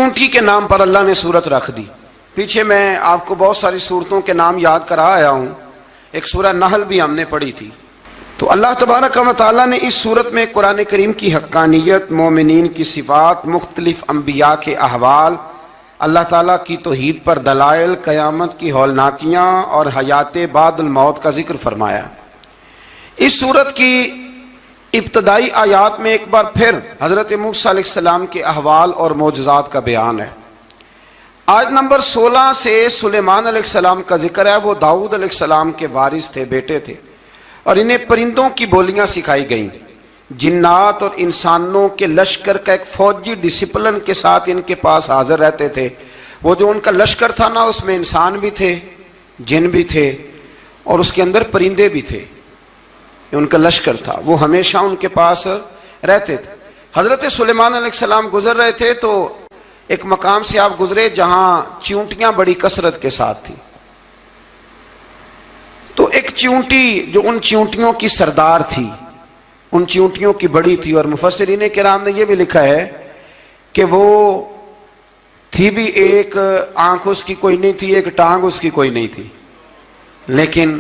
چونٹی کے نام پر اللہ نے سورت رکھ دی. پیچھے میں آپ کو بہت ساری سورتوں کے نام یاد کرا آیا ہوں. ایک سورہ نحل بھی ہم نے پڑھی تھی. تو اللہ تبارک و تعالیٰ نے اس سورت میں قرآن کریم کی حقانیت، مومنین کی صفات، مختلف انبیاء کے احوال، اللہ تعالیٰ کی توحید پر دلائل، قیامت کی ہولناکیاں اور حیات بعد الموت کا ذکر فرمایا. اس سورت کی ابتدائی آیات میں ایک بار پھر حضرت موسیٰ علیہ السلام کے احوال اور معجزات کا بیان ہے. آیت نمبر 16 سے سلیمان علیہ السلام کا ذکر ہے. وہ داؤد علیہ السلام کے وارث تھے، بیٹے تھے، اور انہیں پرندوں کی بولیاں سکھائی گئیں. جنات اور انسانوں کے لشکر کا ایک فوجی ڈسپلن کے ساتھ ان کے پاس حاضر رہتے تھے. وہ جو ان کا لشکر تھا نا، اس میں انسان بھی تھے، جن بھی تھے، اور اس کے اندر پرندے بھی تھے. ان کا لشکر تھا، وہ ہمیشہ ان کے پاس رہتے تھے. حضرت سلیمان علیہ السلام گزر رہے تھے تو ایک مقام سے آپ گزرے جہاں چیونٹیاں بڑی کثرت کے ساتھ تھیں. تو ایک چیونٹی جو ان چیونٹیوں کی سردار تھی، ان چیونٹیوں کی بڑی تھی، اور مفسرین کرام نے یہ بھی لکھا ہے کہ وہ تھی بھی ایک آنکھ اس کی کوئی نہیں تھی، ایک ٹانگ اس کی کوئی نہیں تھی، لیکن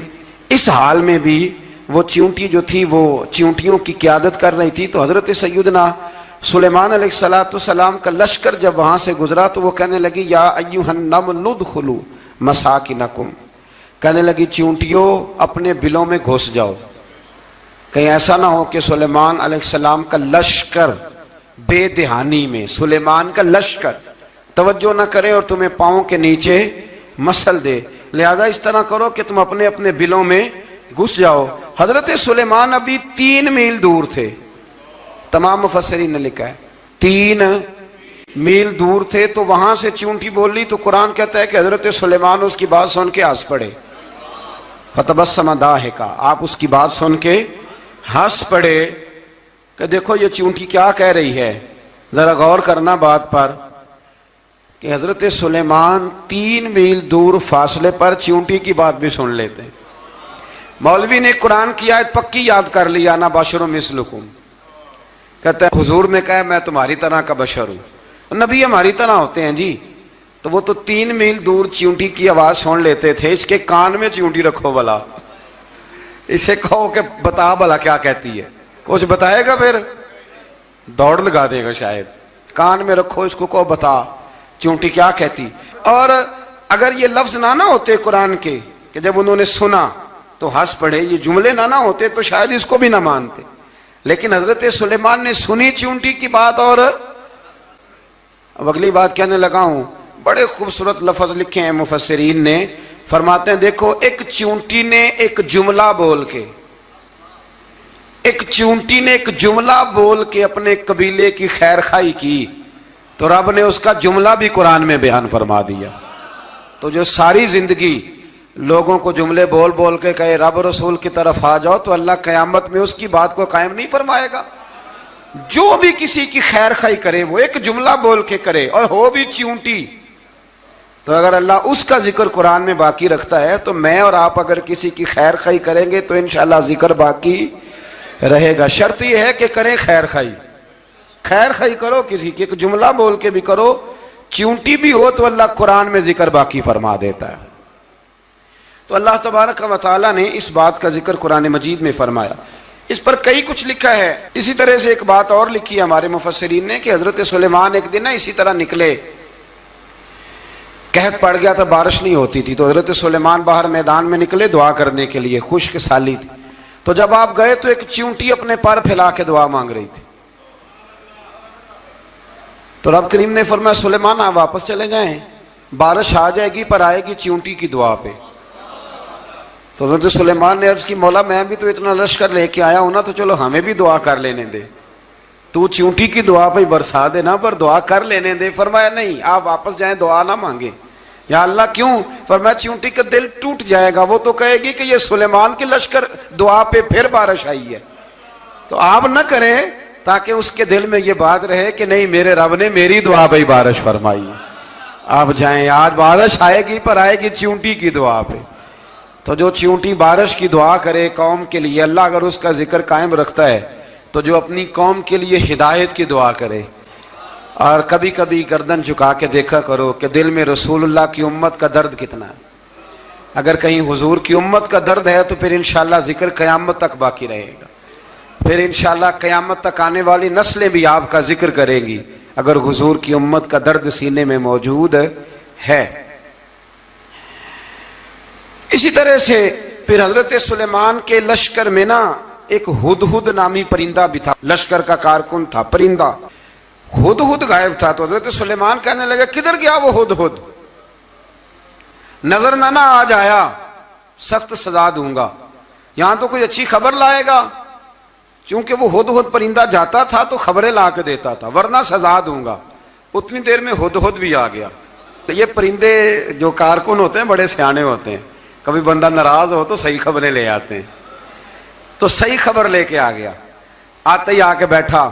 اس حال میں بھی وہ چیونٹی جو تھی وہ چیونٹیوں کی قیادت کر رہی تھی. تو حضرت سیدنا سلیمان علیہ السلام کا لشکر جب وہاں سے گزرا تو وہ کہنے لگی یا ایھا النمل ادخلوا مساکنکم، کہنے لگی چیونٹیوں اپنے بلوں میں گھس جاؤ، کہیں ایسا نہ ہو کہ سلیمان علیہ السلام کا لشکر بے دہانی میں سلیمان کا لشکر توجہ نہ کرے اور تمہیں پاؤں کے نیچے مسل دے. لہذا اس طرح کرو کہ تم اپنے اپنے بلوں میں گھس جاؤ. حضرت سلیمان ابھی 3 میل دور تھے. تمام مفسرین نے لکھا ہے 3 میل دور تھے. تو وہاں سے چیونٹی بول لی تو قرآن کہتا ہے کہ حضرت سلیمان اس کی بات سن کے ہنس پڑے. فتبسم ضاحکا، آپ اس کی بات سن کے ہنس پڑے کہ دیکھو یہ چیونٹی کیا کہہ رہی ہے. ذرا غور کرنا بات پر کہ حضرت سلیمان 3 میل دور فاصلے پر چیونٹی کی بات بھی سن لیتے. مولوی نے قرآن کی آیت پکی یاد کر لی، انا بشر مثلکم، کہتا ہے حضور نے کہا میں تمہاری طرح کا بشر ہوں. نبی ہماری طرح ہوتے ہیں جی. تو وہ تو 3 میل دور چیونٹی کی آواز سن لیتے تھے. اس کے کان میں چیونٹی رکھو بلا، اسے کہو کہ بتا بلا کیا کہتی ہے. کچھ بتائے گا پھر دوڑ لگا دے گا شاید. کان میں رکھو اس کو، کہو بتا چیونٹی کیا کہتی. اور اگر یہ لفظ نہ ہوتے قرآن کے کہ جب انہوں نے سنا تو ہنس پڑے، یہ جملے نہ ہوتے تو شاید اس کو بھی نہ مانتے. لیکن حضرت سلیمان نے سنی چیونٹی کی بات. اور اب اگلی بات کہنے لگا ہوں، بڑے خوبصورت لفظ لکھے ہیں مفسرین نے. فرماتے ہیں دیکھو ایک چیونٹی نے ایک جملہ بول کے اپنے قبیلے کی خیر خواہی کی تو رب نے اس کا جملہ بھی قرآن میں بیان فرما دیا. تو جو ساری زندگی لوگوں کو جملے بول بول کے کہے رب رسول کی طرف آ جاؤ، تو اللہ قیامت میں اس کی بات کو قائم نہیں فرمائے گا. جو بھی کسی کی خیر خواہی کرے وہ ایک جملہ بول کے کرے اور ہو بھی چیونٹی. تو اگر اللہ اس کا ذکر قرآن میں باقی رکھتا ہے تو میں اور آپ اگر کسی کی خیر خواہی کریں گے تو انشاءاللہ ذکر باقی رہے گا. شرط یہ ہے کہ کریں خیر خواہی کرو کسی کی، ایک جملہ بول کے بھی کرو، چیونٹی بھی ہو تو اللہ قرآن میں ذکر باقی فرما دیتا ہے. تو اللہ تبارک و تعالیٰ نے اس بات کا ذکر قرآن مجید میں فرمایا. اس پر کئی کچھ لکھا ہے. اسی طرح سے ایک بات اور لکھی ہے ہمارے مفسرین نے کہ حضرت سلیمان ایک دن اسی طرح نکلے، قحط پڑ گیا تھا، بارش نہیں ہوتی تھی. تو حضرت سلیمان باہر میدان میں نکلے دعا کرنے کے لیے، خشک سالی تھی. تو جب آپ گئے تو ایک چیونٹی اپنے پر پھیلا کے دعا مانگ رہی تھی. تو رب کریم نے فرمایا سلیمان آپ واپس چلے جائیں، بارش آ جائے گی پر آئے گی چیونٹی کی دعا پہ. تو حضرت سلیمان نے عرض کی مولا میں بھی تو اتنا لشکر لے کے آیا ہوں نا، تو چلو ہمیں بھی دعا کر لینے دے، تو چیونٹی کی دعا پہ برسا دے نا، پر دعا کر لینے دے. فرمایا نہیں آپ واپس جائیں، دعا نہ مانگیں. یا اللہ کیوں؟ فرمایا چیونٹی کا دل ٹوٹ جائے گا، وہ تو کہے گی کہ یہ سلیمان کے لشکر دعا پہ پھر بارش آئی ہے. تو آپ نہ کریں تاکہ اس کے دل میں یہ بات رہے کہ نہیں میرے رب نے میری دعا پہ بارش فرمائی ہے. آپ جائیں، آج بارش آئے گی پر آئے گی چیونٹی کی دعا پہ. تو جو چیونٹی بارش کی دعا کرے قوم کے لیے، اللہ اگر اس کا ذکر قائم رکھتا ہے تو جو اپنی قوم کے لیے ہدایت کی دعا کرے، اور کبھی کبھی گردن جھکا کے دیکھا کرو کہ دل میں رسول اللہ کی امت کا درد کتنا ہے. اگر کہیں حضور کی امت کا درد ہے تو پھر انشاءاللہ ذکر قیامت تک باقی رہے گا. پھر انشاءاللہ قیامت تک آنے والی نسلیں بھی آپ کا ذکر کریں گی اگر حضور کی امت کا درد سینے میں موجود ہے. اسی طرح سے پھر حضرت سلیمان کے لشکر میں نا ایک ہدہد نامی پرندہ بھی تھا. لشکر کا کارکن تھا پرندہ. ہدہد غائب تھا تو حضرت سلیمان کہنے لگے کدھر گیا وہ ہدہد؟ نظر نہ آ جایا سخت سزا دوں گا. یہاں تو کوئی اچھی خبر لائے گا. چونکہ وہ ہدہد پرندہ جاتا تھا تو خبریں لا کے دیتا تھا ورنہ سزا دوں گا. اتنی دیر میں ہدہد بھی آ گیا. تو یہ پرندے جو کارکن ہوتے ہیں بڑے سیانے ہوتے ہیں. کبھی بندہ ناراض ہو تو صحیح خبریں لے آتے ہیں. تو صحیح خبر لے کے آ گیا. آتے ہی آ کے بیٹھا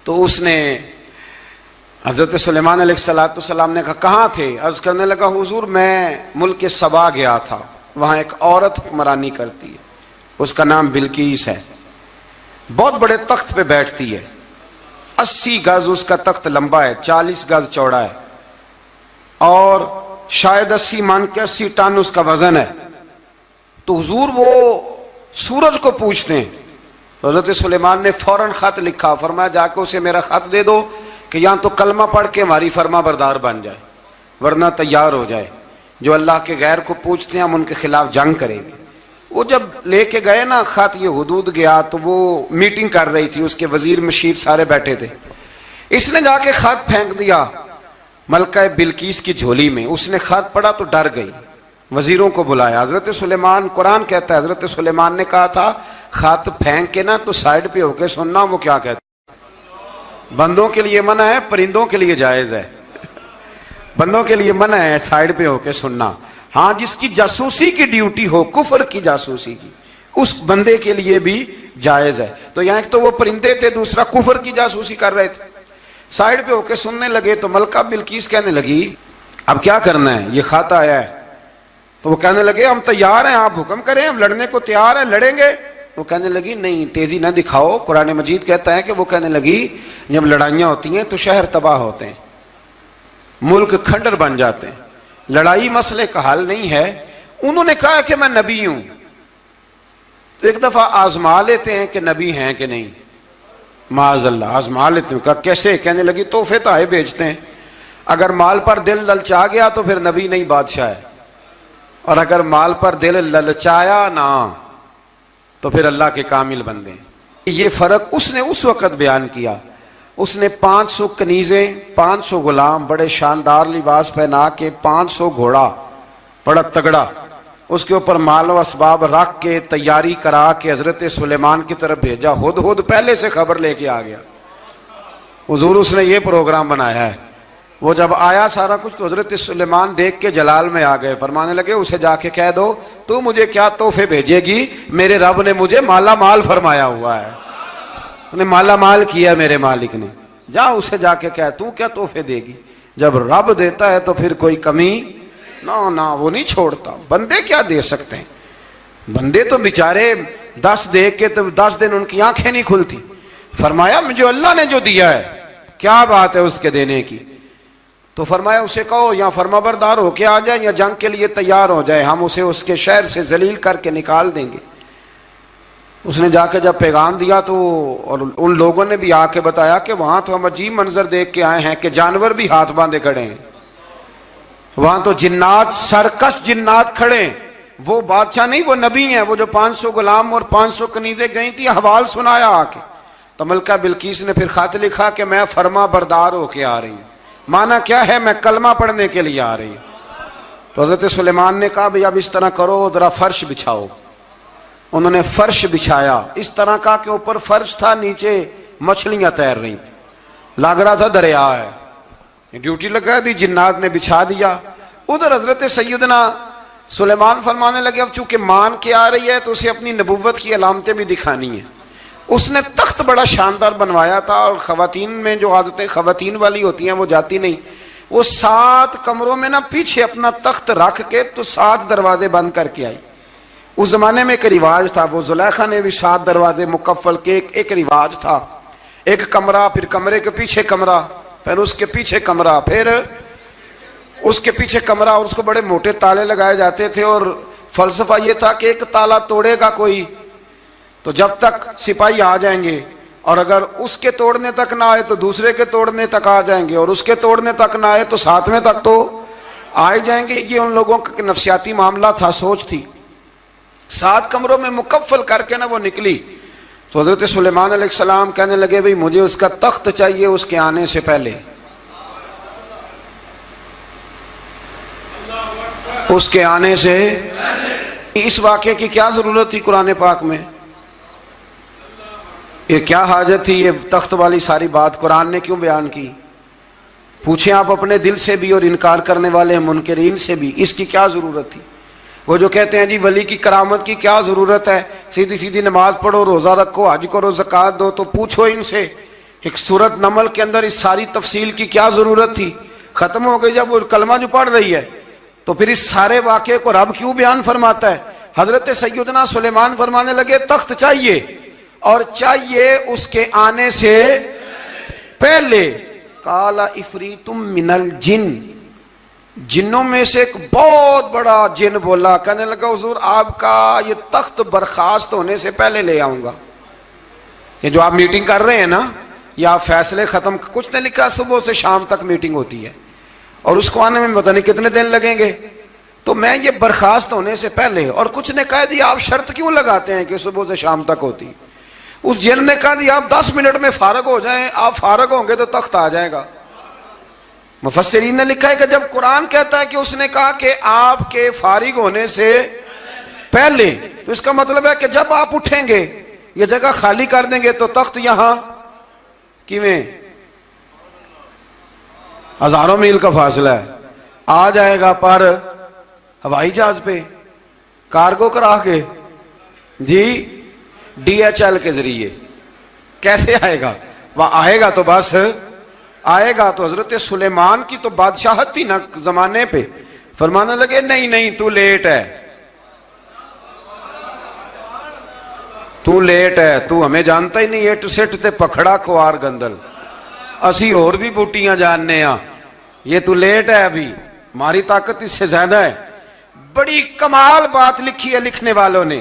تو اس نے حضرت سلیمان علیہ السلام نے کہا کہاں تھے؟ عرض کرنے لگا حضور میں ملک سبا گیا تھا. وہاں ایک عورت حکمرانی کرتی ہے, اس کا نام بلقیس ہے. بہت بڑے تخت پہ بیٹھتی ہے. 80 گز اس کا تخت لمبا ہے, 40 گز چوڑا ہے, اور شاید 80 من کے 80 ٹن اس کا وزن ہے. تو حضور وہ سورج کو پوچھتے ہیں. تو حضرت سلیمان نے فوراً خط لکھا, فرمایا جا کے اسے میرا خط دے دو کہ یہاں تو کلمہ پڑھ کے ہماری فرما بردار بن جائے ورنہ تیار ہو جائے. جو اللہ کے غیر کو پوچھتے ہیں ہم ان کے خلاف جنگ کریں گے. وہ جب لے کے گئے نا خط, یہ حدود گیا تو وہ میٹنگ کر رہی تھی, اس کے وزیر مشیر سارے بیٹھے تھے. اس نے جا کے خط پھینک دیا ملکہ بلقیس کی جھولی میں. اس نے خط پڑھا تو ڈر گئی, وزیروں کو بلایا. حضرت سلیمان, قرآن کہتا ہے حضرت سلیمان نے کہا تھا خط پھینک کے نا تو سائڈ پہ ہو کے سننا وہ کیا کہتا. بندوں کے لیے منع ہے, پرندوں کے لیے جائز ہے. بندوں کے لیے منع ہے سائڈ پہ ہو کے سننا. ہاں جس کی جاسوسی کی ڈیوٹی ہو, کفر کی جاسوسی کی, اس بندے کے لیے بھی جائز ہے. تو یہاں ایک تو وہ پرندے تھے, دوسرا کفر کی جاسوسی کر رہے تھے. سائڈ پہ ہو کے سننے لگے تو ملکہ بلقیس کہنے لگی اب کیا کرنا ہے, یہ خط آیا ہے. تو وہ کہنے لگے ہم تیار ہیں, آپ حکم کریں, ہم لڑنے کو تیار ہیں, لڑیں گے. وہ کہنے لگی نہیں تیزی نہ دکھاؤ. قرآن مجید کہتا ہے کہ وہ کہنے لگی جب لڑائیاں ہوتی ہیں تو شہر تباہ ہوتے ہیں, ملک کھنڈر بن جاتے ہیں. لڑائی مسئلے کا حل نہیں ہے. انہوں نے کہا کہ میں نبی ہوں. تو ایک دفعہ آزما لیتے ہیں کہ نبی ہیں کہ نہیں. معاذ اللہ آزما لیتے ہیں. کہا کیسے؟ کہنے لگی تحفے تحائف بھیجتے ہیں. اگر مال پر دل للچا گیا تو پھر نبی نہیں بادشاہ ہے, اور اگر مال پر دل للچایا نہ تو پھر اللہ کے کامل بندے ہیں. یہ فرق اس نے اس وقت بیان کیا. اس نے 500 کنیزیں, 500 غلام, بڑے شاندار لباس پہنا کے, 500 گھوڑا بڑا تگڑا, اس کے اوپر مال و اسباب رکھ کے تیاری کرا کے حضرت سلیمان کی طرف بھیجا. ہدہد پہلے سے خبر لے کے آ گیا. حضور اس نے یہ پروگرام بنایا ہے. وہ جب آیا سارا کچھ تو حضرت سلیمان دیکھ کے جلال میں آ گئے. فرمانے لگے اسے جا کے کہہ دو تو مجھے کیا تحفے بھیجے گی, میرے رب نے مجھے مالا مال فرمایا ہوا ہے, انہیں مالا مال کیا میرے مالک نے. جا اسے جا کے کہہ تو کیا تحفے دے گی. جب رب دیتا ہے تو پھر کوئی کمی نہ وہ نہیں چھوڑتا. بندے کیا دے سکتے ہیں, بندے تو بیچارے 10 دے کے تو 10 دن ان کی آنکھیں نہیں کھلتی. فرمایا مجھے اللہ نے جو دیا ہے کیا بات ہے اس کے دینے کی. تو فرمایا اسے کہو یا فرما بردار ہو کے آ جائے یا جنگ کے لیے تیار ہو جائے, ہم اسے اس کے شہر سے ذلیل کر کے نکال دیں گے. اس نے جا کے جب پیغام دیا تو اور ان لوگوں نے بھی آ کے بتایا کہ وہاں تو ہم عجیب منظر دیکھ کے آئے ہیں کہ جانور بھی ہاتھ باندھے کھڑے ہیں, وہاں تو جنات, سرکش جنات کھڑے ہیں. وہ بادشاہ نہیں, وہ نبی ہیں. وہ جو 500 غلام اور 500 کنیزیں گئی تھی, حوال سنایا آ کے. تو ملکہ بلقیس نے پھر خط لکھا کہ میں فرما بردار ہو کے آ رہی ہوں. مانا کیا ہے, میں کلمہ پڑھنے کے لیے آ رہی ہوں. تو حضرت سلیمان نے کہا بھئی اب اس طرح کرو, ذرا فرش بچھاؤ. انہوں نے فرش بچھایا اس طرح کا کہ اوپر فرش تھا, نیچے مچھلیاں تیر رہی تھیں, لگ رہا تھا دریا ہے. ڈیوٹی لگا دی, جنات نے بچھا دیا. ادھر حضرت سیدنا سلیمان فرمانے لگے اب چونکہ مان کے آ رہی ہے تو اسے اپنی نبوت کی علامتیں بھی دکھانی ہیں. اس نے تخت بڑا شاندار بنوایا تھا, اور خواتین میں جو عادتیں خواتین والی ہوتی ہیں وہ جاتی نہیں. وہ 7 کمروں میں نا پیچھے اپنا تخت رکھ کے تو 7 دروازے بند کر کے آئی. اس زمانے میں ایک رواج تھا, وہ زلیخا نے بھی 7 دروازے مکفل کے, ایک رواج تھا. ایک کمرہ، پھر کمرے کے پیچھے کمرہ، پھر اس کے پیچھے کمرہ، پھر اس کے پیچھے کمرہ، اور اس کو بڑے موٹے تالے لگائے جاتے تھے، اور فلسفہ یہ تھا کہ ایک تالا توڑے گا کوئی تو جب تک سپاہی آ جائیں گے، اور اگر اس کے توڑنے تک نہ آئے تو دوسرے کے توڑنے تک آ جائیں گے، اور اس کے توڑنے تک نہ آئے تو ساتویں تک تو آئے جائیں گے۔ یہ ان لوگوں کا نفسیاتی معاملہ تھا، سوچ تھی۔ 7 کمروں میں مکفل کر کے نہ وہ نکلی تو حضرت سلیمان علیہ السلام کہنے لگے بھئی مجھے اس کا تخت چاہیے اس کے آنے سے پہلے۔ اس کے آنے سے اس واقعے کی کیا ضرورت تھی قرآن پاک میں؟ یہ کیا حاجت تھی یہ تخت والی ساری بات قرآن نے کیوں بیان کی؟ پوچھیں آپ اپنے دل سے بھی اور انکار کرنے والے منکرین سے بھی، اس کی کیا ضرورت تھی؟ وہ جو کہتے ہیں جی ولی کی کرامت کی کیا ضرورت ہے، سیدھی سیدھی نماز پڑھو، روزہ رکھو، حج کرو، زکوٰۃ دو، تو پوچھو ان سے ایک سورت نمل کے اندر اس ساری تفصیل کی کیا ضرورت تھی؟ ختم ہو گئی جب وہ کلمہ جو پڑھ رہی ہے، تو پھر اس سارے واقعے کو رب کیوں بیان فرماتا ہے؟ حضرت سیدنا سلیمان فرمانے لگے تخت چاہیے، اور چاہیے اس کے آنے سے پہلے۔ قال عفریت من الجن، جنوں میں سے ایک بہت بڑا جن بولا، کہنے لگا حضور آپ کا یہ تخت برخاست ہونے سے پہلے لے آؤں گا۔ یہ جو آپ میٹنگ کر رہے ہیں نا، یہ آپ فیصلے ختم، کچھ نے لکھا صبح سے شام تک میٹنگ ہوتی ہے اور اس کو آنے میں پتہ نہیں کتنے دن لگیں گے، تو میں یہ برخاست ہونے سے پہلے، اور کچھ نے کہا دی آپ شرط کیوں لگاتے ہیں کہ صبح سے شام تک ہوتی؟ اس جن نے کہا دی آپ 10 منٹ میں فارغ ہو جائیں، آپ فارغ ہوں گے تو تخت آ جائے گا۔ مفسرین نے لکھا ہے کہ جب قرآن کہتا ہے کہ اس نے کہا کہ آپ کے فارغ ہونے سے پہلے، تو اس کا مطلب ہے کہ جب آپ اٹھیں گے، یہ جگہ خالی کر دیں گے تو تخت یہاں کیویں ہزاروں میل کا فاصلہ ہے آ جائے گا، پر ہوائی جہاز پہ کارگو کرا کے، جی DHL کے ذریعے کیسے آئے گا؟ وہ آئے گا تو بس آئے گا۔ تو حضرت سلیمان کی تو بادشاہت تھی نا زمانے پہ، فرمانے لگے نہیں نہیں تو لیٹ ہے، تو لیٹ ہے، تو ہمیں جانتا ہی نہیں، ایٹ سٹ تے پکھڑا کوار گندل، اسی اور بھی بوٹیاں جاننے ہاں، یہ تو لیٹ ہے، ابھی ہماری طاقت اس سے زیادہ ہے۔ بڑی کمال بات لکھی ہے لکھنے والوں نے۔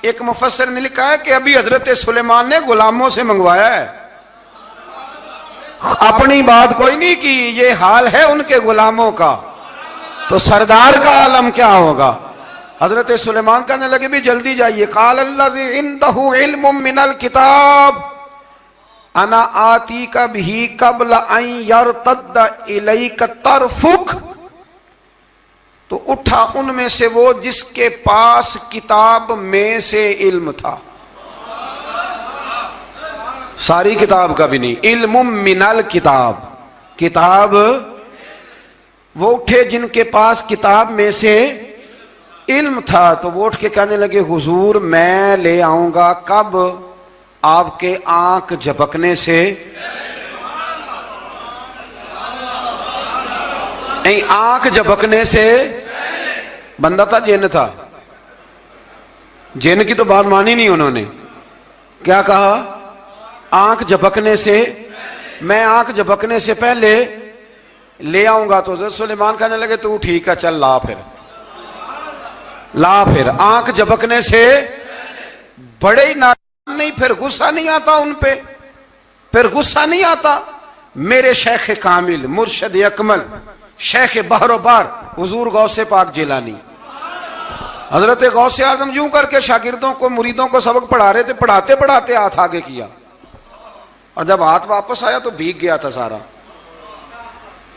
ایک مفسر نے لکھا ہے کہ ابھی حضرت سلیمان نے غلاموں سے منگوایا ہے، اپنی بات کوئی نہیں کی، یہ حال ہے ان کے غلاموں کا، تو سردار کا عالم کیا ہوگا؟ حضرت سلیمان کہنے لگے بھی جلدی جائیے۔ قال الذی عنده علم من الکتاب انا آتیک بہ قبل ان یرتد الیک طرفک، تو اٹھا ان میں سے وہ جس کے پاس کتاب میں سے علم تھا، ساری کتاب کا بھی نہیں، علم من الکتاب، کتاب، وہ اٹھے جن کے پاس کتاب میں سے علم تھا، تو وہ اٹھ کے کہنے لگے حضور میں لے آؤں گا، کب؟ آپ کے آنکھ جھپکنے سے، نہیں آنکھ جھپکنے سے، بندہ تھا جن تھا، جن کی تو بات مانی نہیں انہوں نے، کیا کہا؟ آنکھ جھپکنے سے، میں آنکھ جھپکنے سے پہلے لے آؤں گا۔ تو حضرت سلیمان کہنے لگے تو ٹھیک ہے چل لا، پھر لا، پھر آنکھ جھپکنے سے بڑے ہی نہیں، پھر غصہ نہیں آتا ان پہ، پھر غصہ نہیں آتا۔ میرے شیخ کامل، مرشد اکمل، شیخ بحر و بار، حضور غوث پاک جیلانی، حضرت غوث اعظم یوں کر کے شاگردوں کو، مریدوں کو سبق پڑھا رہے تھے، پڑھاتے پڑھاتے ہاتھ آگے کیا، اور جب ہاتھ واپس آیا تو بھیگ گیا تھا سارا۔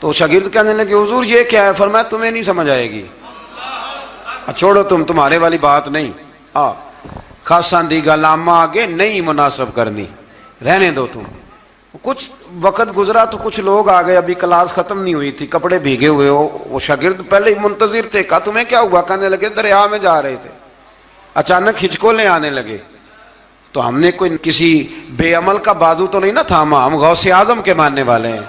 تو شاگرد کہنے لگے حضور یہ کیا ہے؟ فرمایا تمہیں نہیں سمجھ آئے گی، چھوڑو تمہارے والی بات نہیں، خاصاں دی گل آما آگے نہیں مناسب کرنی، رہنے دو تم۔ کچھ وقت گزرا تو کچھ لوگ آ گئے، ابھی کلاس ختم نہیں ہوئی تھی، کپڑے بھیگے ہوئے ہو، وہ شاگرد پہلے ہی منتظر تھے، کہا تمہیں کیا ہوا؟ کہنے لگے دریا میں جا رہے تھے، اچانک ہچکولیں آنے لگے، تو ہم نے کوئی کسی بے عمل کا بازو تو نہیں نہ تھاما، ہم غوث اعظم کے ماننے والے ہیں،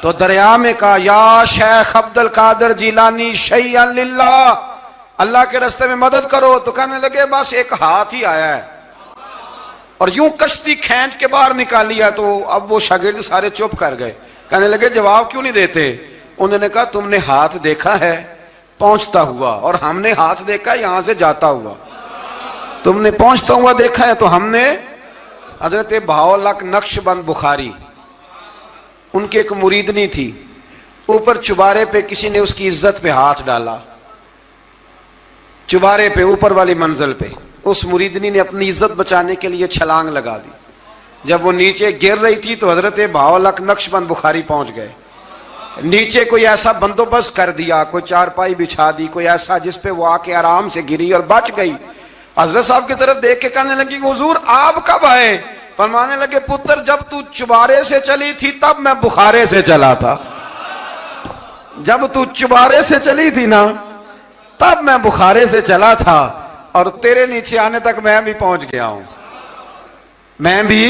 تو دریا میں کہا یا شیخ عبد القادر جیلانی شیئا للہ، اللہ کے راستے میں مدد کرو، تو کہنے لگے بس ایک ہاتھ ہی آیا ہے، اور یوں کشتی کھینچ کے باہر نکالی ہے. تو اب وہ شاگرد سارے چپ کر گئے, کہنے لگے جواب کیوں نہیں دیتے؟ انہوں نے کہا تم نے ہاتھ دیکھا ہے پہنچتا ہوا, اور ہم نے ہاتھ دیکھا یہاں سے جاتا ہوا. تم نے پہنچتا ہوا دیکھا ہے تو ہم نے. حضرت بہاؤالحق نقشبند بخاری, ان کی ایک مریدنی تھی, اوپر چبارے پہ کسی نے اس کی عزت پہ ہاتھ ڈالا, چبارے پہ اوپر والی منزل پہ. اس مریدنی نے اپنی عزت بچانے کے لیے چھلانگ لگا دی. جب وہ نیچے گر رہی تھی تو حضرت بہاؤالحق نقشبند بخاری پہنچ گئے. نیچے کوئی ایسا بندوبست کر دیا, کوئی چارپائی بچھا دی, کوئی ایسا جس پہ وہ آ کے آرام سے گری اور بچ گئی. حضرت صاحب کی طرف دیکھ کے کہنے لگی حضور آپ کب آئے؟ فرمانے لگے پتر جب تو چبارے سے چلی تھی تب میں بخارے سے چلا تھا. جب تو چبارے سے چلی تھی نا تب میں بخارے سے چلا تھا, اور تیرے نیچے آنے تک میں بھی پہنچ گیا ہوں. میں بھی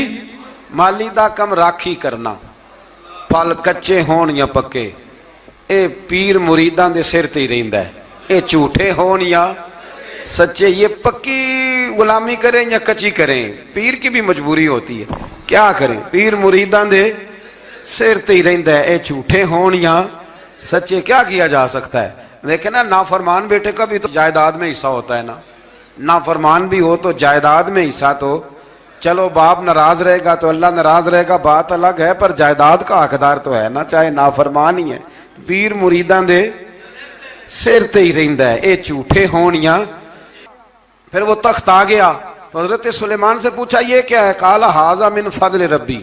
مالیدہ کم راکھی کرنا, پھل کچے ہون یا پکے, اے پیر مریداں دے سر تے ہی رہندا ہے. اے جھوٹے ہون یا سچے, یہ پکی غلامی کریں یا کچی کریں, پیر کی بھی مجبوری ہوتی ہے. کیا کریں, پیر مریداں دے سر تے ہی رہندا ہے. اے جھوٹے ہون یا سچے, کیا کیا جا سکتا ہے؟ لیکن نا نافرمان بیٹے کا بھی تو جائیداد میں حصہ ہوتا ہے نا. نافرمان بھی ہو تو جائیداد میں حصہ, تو چلو باپ ناراض رہے گا تو اللہ ناراض رہے گا, بات الگ ہے, پر جائیداد کا حقدار تو ہے نا, چاہے نافرمان ہی ہے. پیر مریداں دے سر تے ہی رہندا ہے. اے جھوٹے ہون یا. پھر وہ تخت آ گیا تو حضرت سلیمان سے پوچھا یہ کیا ہے؟ قال ھذا من فضل ربی.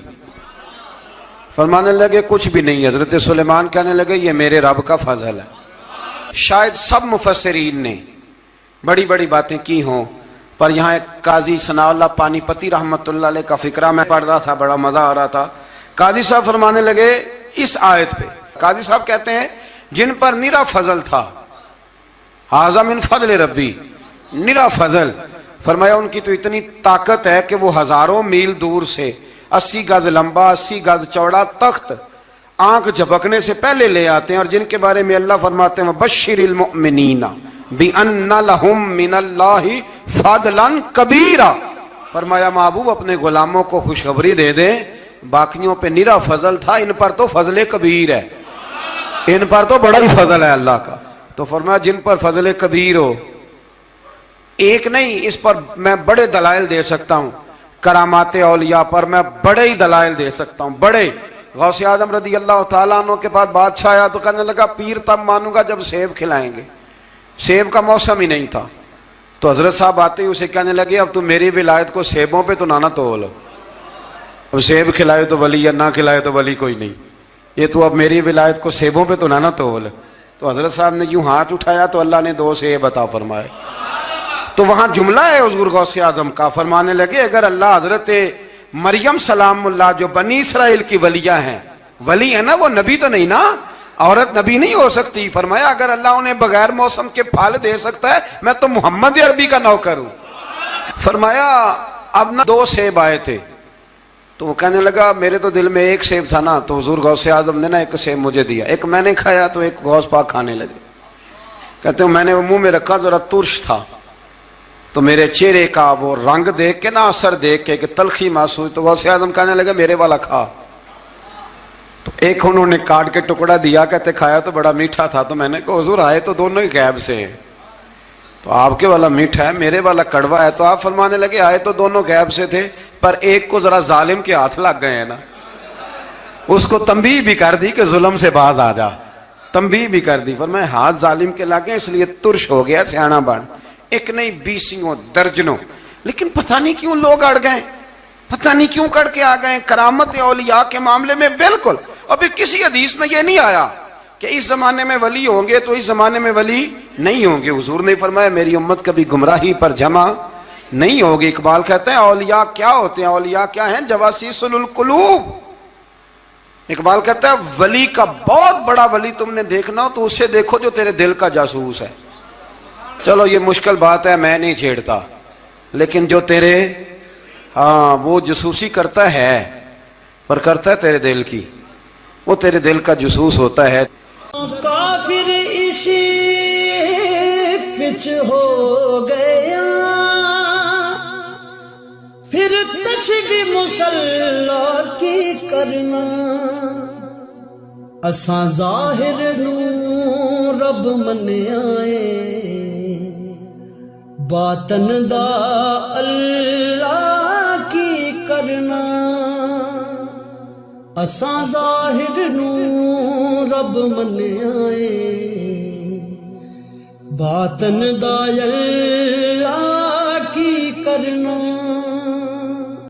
فرمانے لگے کچھ بھی نہیں. حضرت سلیمان کہنے لگے یہ میرے رب کا فضل ہے. شاید سب مفسرین نے بڑی بڑی باتیں کی ہوں, پر یہاں ایک قاضی ثناء اللہ پانی پتی رحمت اللہ علیہ کا فقرہ میں پڑھ رہا تھا, بڑا مزہ آ رہا تھا. قاضی صاحب فرمانے لگے اس آیت پہ, قاضی صاحب کہتے ہیں جن پر نرا فضل تھا, ھذا من فضل ربی, نرا فضل. فرمایا ان کی تو اتنی طاقت ہے کہ وہ ہزاروں میل دور سے 80 گز لمبا 80 گز چوڑا تخت آنکھ جھپکنے سے پہلے لے آتے ہیں, اور جن کے بارے میں اللہ فرماتے ہیں بشر المؤمنین بِأَنَّ لَهُم مِّنَ اللَّهِ فَضْلًا كَبِيرًا. فرمایا محبوب اپنے غلاموں کو خوشخبری دے دیں, باقیوں پہ نرا فضل تھا, ان پر تو فضل کبیر ہے, ان پر تو بڑا ہی فضل ہے اللہ کا. تو فرمایا جن پر فضل کبیر ہو, ایک نہیں, اس پر میں بڑے دلائل دے سکتا ہوں. کرامات اولیاء پر میں بڑے ہی دلائل دے سکتا ہوں, بڑے. غوث اعظم رضی اللہ تعالیٰ عنہ کے پاس بادشاہ آیا تو کہنے لگا پیر تب مانوں گا جب سیب کھلائیں گے. سیب کا موسم ہی نہیں تھا. تو حضرت صاحب آتے ہی اسے کہنے لگے اب تو میری ولایت کو سیبوں پہ تو نہ تول, اب سیب کھلائے تو ولی یا نہ کھلائے تو ولی کوئی نہیں, یہ تو اب میری ولایت کو سیبوں پہ تو نہ تول. تو حضرت صاحب نے یوں ہاتھ اٹھایا تو اللہ نے 2 سیب عطا فرمائے. تو وہاں جملہ ہے حضور غوث اعظم کا, فرمانے لگے اگر اللہ حضرت مریم سلام اللہ جو بنی اسرائیل کی ولیہ ہیں, ولی ہے نا, وہ نبی تو نہیں نا, عورت نبی نہیں ہو سکتی. فرمایا اگر اللہ انہیں بغیر موسم کے پھل دے سکتا ہے, میں تو محمد عربی کا نوکر ہوں. فرمایا اب نہ 2 سیب آئے تھے, تو وہ کہنے لگا میرے تو دل میں 1 سیب تھا نا, تو حضور غوث اعظم نے نا 1 سیب مجھے دیا, 1 میں نے کھایا تو 1 غوث پاک کھانے لگے. کہتے ہیں میں نے وہ منہ میں رکھا, ذرا ترش تھا, تو میرے چہرے کا وہ رنگ دیکھ کے نا, اثر دیکھ کے کہ تلخی محسوس, تو غوث اعظم کہنے لگے میرے والا کھا. تو 1 انہوں نے کاٹ کے ٹکڑا دیا, کہتے کھایا تو بڑا میٹھا تھا. تو میں نے کہا حضور آئے تو دونوں ہی غیب سے ہیں, تو آپ کے والا میٹھا ہے میرے والا کڑوا ہے. تو آپ فرمانے لگے آئے تو دونوں غیب سے تھے, پر ایک کو ذرا ظالم کے ہاتھ لگ گئے ہیں نا, اس کو تنبیہ بھی کر دی کہ ظلم سے باز آ جا, تنبیہ بھی کر دی. فرمایا ہاتھ ظالم کے لگے اس لیے ترش ہو گیا, سیانا بن. 1 نہیں 20 درجنوں. لیکن پتہ نہیں کیوں لوگ اڑ گئے, پتہ نہیں کیوں کڑ کے آ گئے کرامت اولیاء کے معاملے میں. بالکل ابھی کسی حدیث میں یہ نہیں آیا کہ اس زمانے میں ولی ہوں گے تو اس زمانے میں ولی نہیں ہوں گے. حضور نے فرمایا میری امت کبھی گمراہی پر جمع نہیں ہوگی. اقبال کہتے ہیں اولیاء کیا ہوتے ہیں, اولیاء کیا ہیں, جواسیس القلوب. اقبال کہتا ہے ولی کا بہت بڑا ولی تم نے دیکھنا ہو تو اسے دیکھو جو تیرے دل کا جاسوس ہے. چلو یہ مشکل بات ہے, میں نہیں چھیڑتا, لیکن جو تیرے وہ جاسوسی کرتا ہے, پر کرتا ہے تیرے دل کی, وہ تیرے دل کا جاسوس ہوتا ہے. کافر اسی پچ ہو گیا, پھر گردش بھی مصلا کی کرنا اساں ظاہر نو رب منیائے باطن دا اللہ کی کرنا اساں ظاہر نو رب منیائے باطن دا اللہ